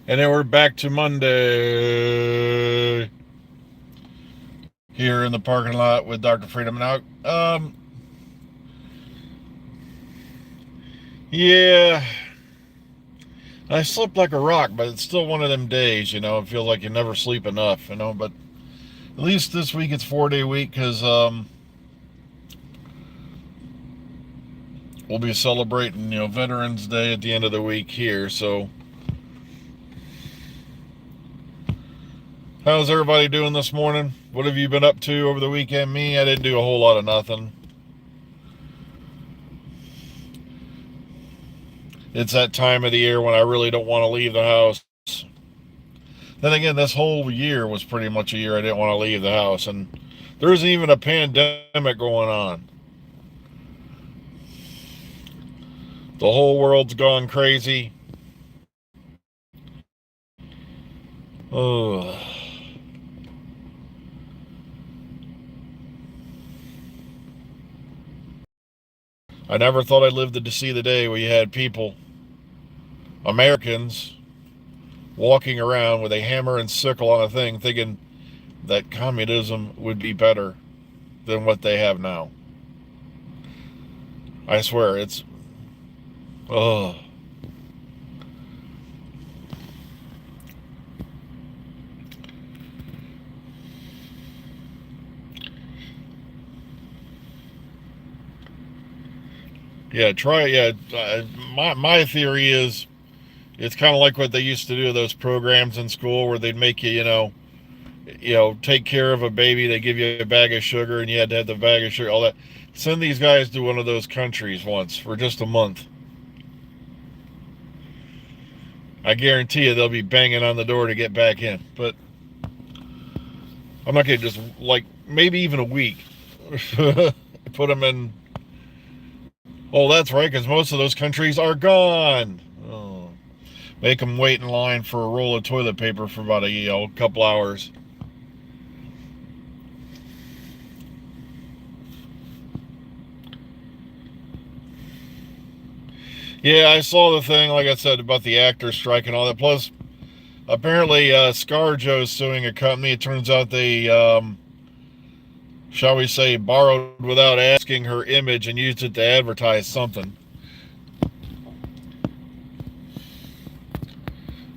And then we're back to Monday here in the parking lot with Dr. Freedom. Now, yeah, I slept like a rock, but it's still one of them days, it feels like you never sleep enough. But at least this week it's 4 day week because we'll be celebrating, Veterans Day at the end of the week here. So, how's everybody doing this morning? What have you been up to over the weekend? Me, I didn't do a whole lot of nothing. It's that time of the year when I really don't want to leave the house. Then again, this whole year was pretty much a year I didn't want to leave the house, and there's even a pandemic going on. The whole world's gone crazy. Ugh. I never thought I'd live to see the day where you had people, Americans, walking around with a hammer and sickle on a thing thinking that communism would be better than what they have now. I swear, it's... Ugh. Yeah, try it. Yeah, my theory is it's kind of like what they used to do, those programs in school where they'd make you, take care of a baby. They give you a bag of sugar, and you had to have the bag of sugar. All that. Send these guys to one of those countries once for just a month. I guarantee you they'll be banging on the door to get back in. But I'm not gonna just like maybe even a week. Put them in. Oh, that's right, because most of those countries are gone. Oh. Make them wait in line for a roll of toilet paper for about a couple hours. Yeah, I saw the thing, like I said, about the actors strike and all that. Plus, apparently, ScarJo's suing a company. It turns out they, shall we say, borrowed without asking her image and used it to advertise something.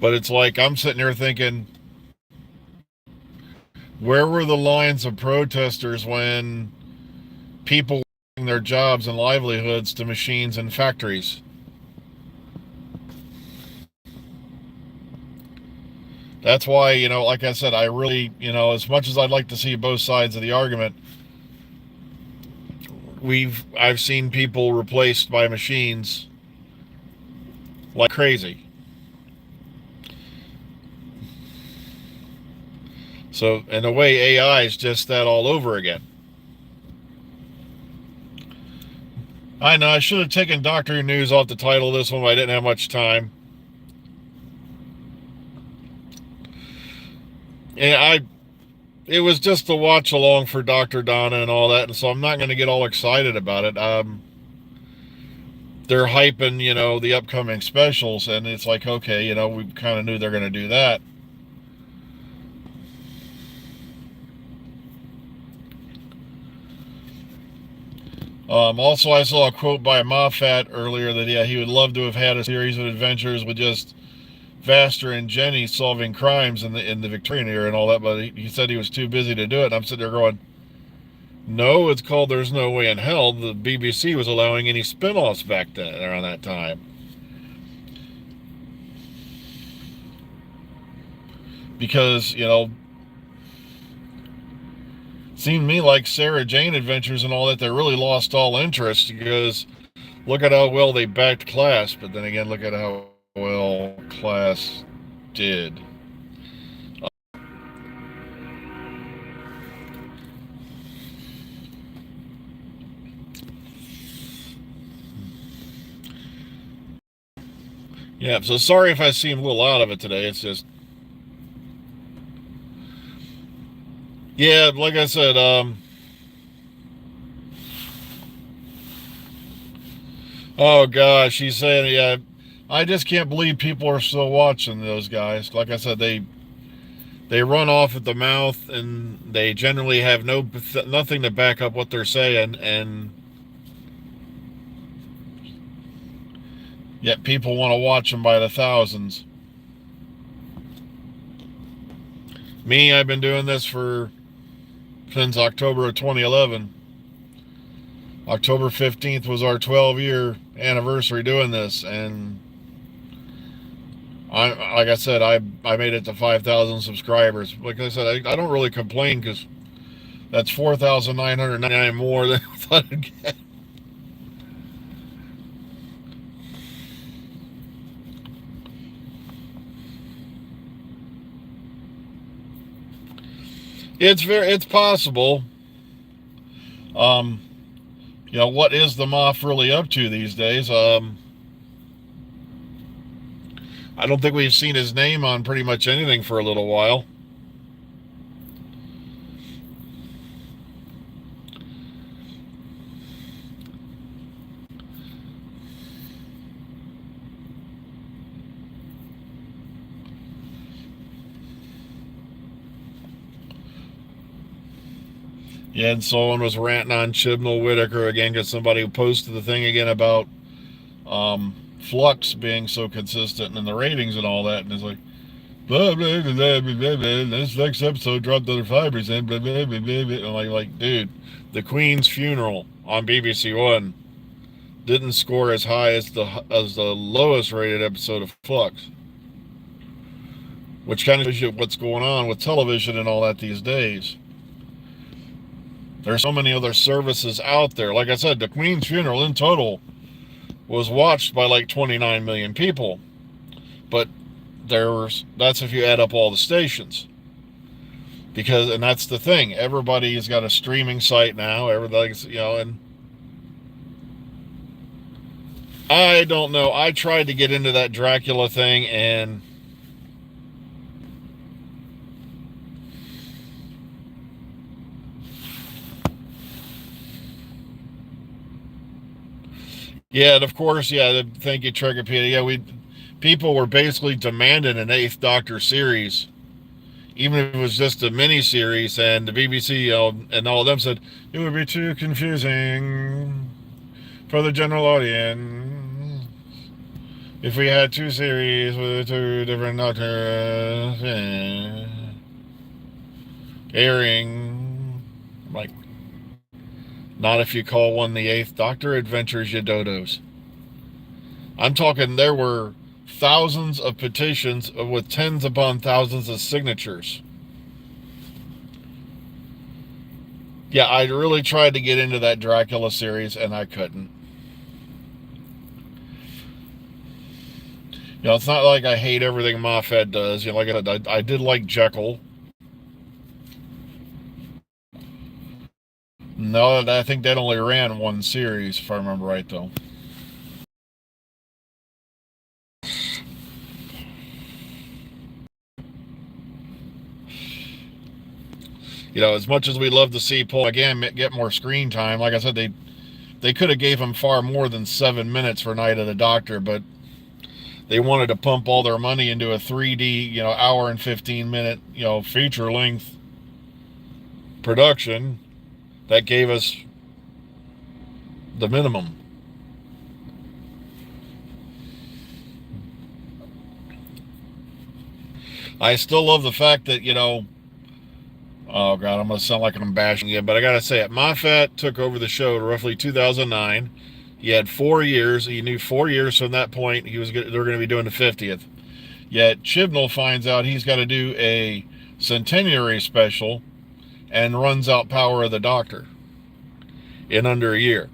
But it's like, I'm sitting here thinking, where were the lines of protesters when people were their jobs and livelihoods to machines and factories? That's why, like I said, I really, as much as I'd like to see both sides of the argument, I've seen people replaced by machines like crazy. So in a way, AI is just that all over again. I know I should have taken Doctor News off the title of this one, but I didn't have much time. And it was just a watch along for Dr. Donna and all that, and so I'm not going to get all excited about it. They're hyping, the upcoming specials, and it's like, okay, we kind of knew they're going to do that. Also, I saw a quote by Moffat earlier that, yeah, he would love to have had a series of adventures with just Vaster and Jenny solving crimes in the Victorian era and all that, but he said he was too busy to do it. And I'm sitting there going, no, it's called There's No Way in Hell. The BBC was allowing any spin-offs back then, around that time. Because, seemed to me like Sarah Jane Adventures and all that, they really lost all interest because look at how well they backed Class, but then again, look at how well Class did. Yeah, so sorry if I seem a little out of it today. It's just, yeah, like I said, oh gosh, she's saying, yeah, I just can't believe people are still watching those guys. Like I said, they run off at the mouth, and they generally have nothing to back up what they're saying, and yet people want to watch them by the thousands. Me, I've been doing this since October of 2011. October 15th was our 12-year anniversary doing this, and like I said, I made it to 5,000 subscribers. Like I said, I don't really complain, because that's 4,999 more than I thought I'd get. It's possible. What is the Moff really up to these days? I don't think we've seen his name on pretty much anything for a little while. Yeah, and someone was ranting on Chibnall Whitaker again, because somebody posted the thing again about Flux being so consistent in the ratings and all that, and it's like, blah, blah, blah, blah, blah, blah, this next episode dropped under 5%, blah, blah, blah, blah, blah. And like, dude, The Queen's Funeral on BBC One didn't score as high as the lowest rated episode of Flux, which kind of shows you what's going on with television and all that these days. There's so many other services out there. Like I said, The Queen's Funeral in total was watched by like 29 million people. But that's if you add up all the stations. And that's the thing. Everybody's got a streaming site now. Everybody's, and I don't know. I tried to get into that Dracula thing, and yeah, and of course, yeah, thank you, Trigopedia. Yeah, people were basically demanding an Eighth Doctor series, even if it was just a mini-series, and the BBC and all of them said, it would be too confusing for the general audience if we had two series with two different doctors airing. Like, not if you call one the Eighth Doctor Adventures, you dodos. I'm talking, there were thousands of petitions with tens upon thousands of signatures. Yeah, I really tried to get into that Dracula series, and I couldn't. It's not like I hate everything Moffat does. Like I did like Jekyll. No, I think that only ran one series, if I remember right, though. As much as we love to see Paul again get more screen time, like I said, they could have gave him far more than 7 minutes for Night of the Doctor, but they wanted to pump all their money into a 3D, hour and 15-minute, feature-length production that gave us the minimum. I still love the fact that, oh God, I'm going to sound like I'm bashing you, but I got to say it. Moffat took over the show roughly 2009. He had 4 years. He knew 4 years from that point they were going to be doing the 50th. Yet Chibnall finds out he's got to do a centenary special and runs out Power of the Doctor in under a year.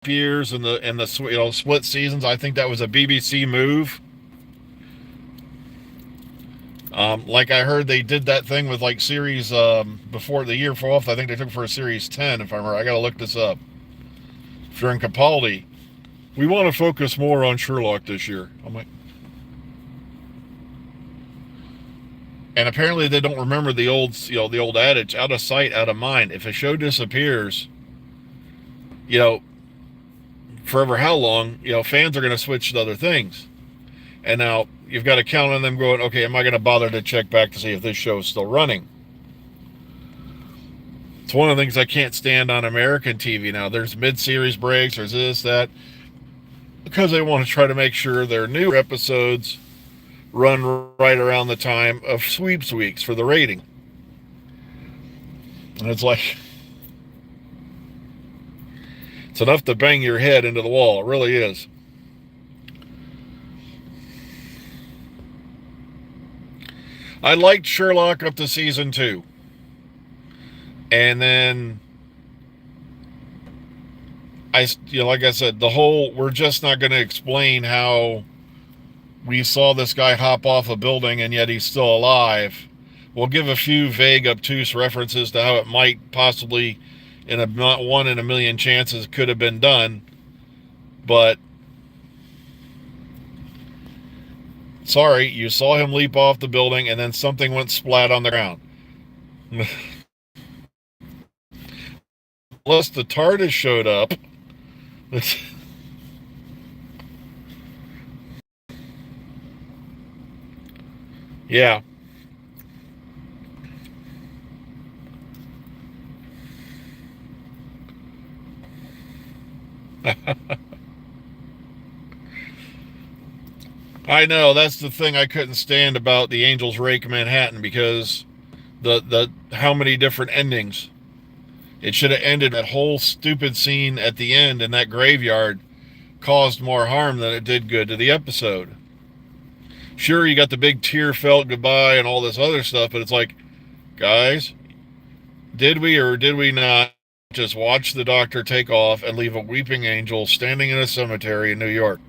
Years and the split seasons, I think that was a BBC move. Like I heard they did that thing with like series before the year 4th. I think they took for a series 10, if I remember. I got to look this up. During Capaldi, we want to focus more on Sherlock this year. I'm like, And apparently they don't remember the old, the old adage, out of sight, out of mind. If a show disappears, you know, forever how long, fans are going to switch to other things. And now you've got to count on them going, okay, am I going to bother to check back to see if this show is still running? It's one of the things I can't stand on American TV now. There's mid-series breaks, there's this, that, because they want to try to make sure their new episodes run right around the time of sweeps weeks for the rating. And it's like, it's enough to bang your head into the wall. It really is. I liked Sherlock up to season 2. And then like I said, the whole, we're just not going to explain how we saw this guy hop off a building and yet he's still alive. We'll give a few vague, obtuse references to how it might possibly, in a 1 in a million chances, could have been done. But sorry, you saw him leap off the building and then something went splat on the ground. Unless the TARDIS showed up. Yeah. I know, that's the thing I couldn't stand about the Angels Rake Manhattan, because the how many different endings. It should have ended. That whole stupid scene at the end in that graveyard caused more harm than it did good to the episode. Sure, you got the big tear-felt goodbye and all this other stuff, but it's like, guys, did we or did we not just watch the Doctor take off and leave a weeping angel standing in a cemetery in New York?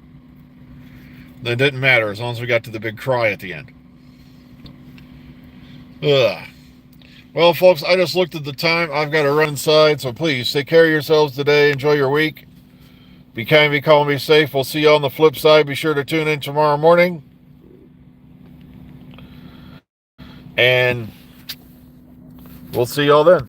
It didn't matter as long as we got to the big cry at the end. Ugh. Well, folks, I just looked at the time. I've got to run inside, so please take care of yourselves today. Enjoy your week. Be kind, be calm, be safe. We'll see you on the flip side. Be sure to tune in tomorrow morning. And we'll see y'all then.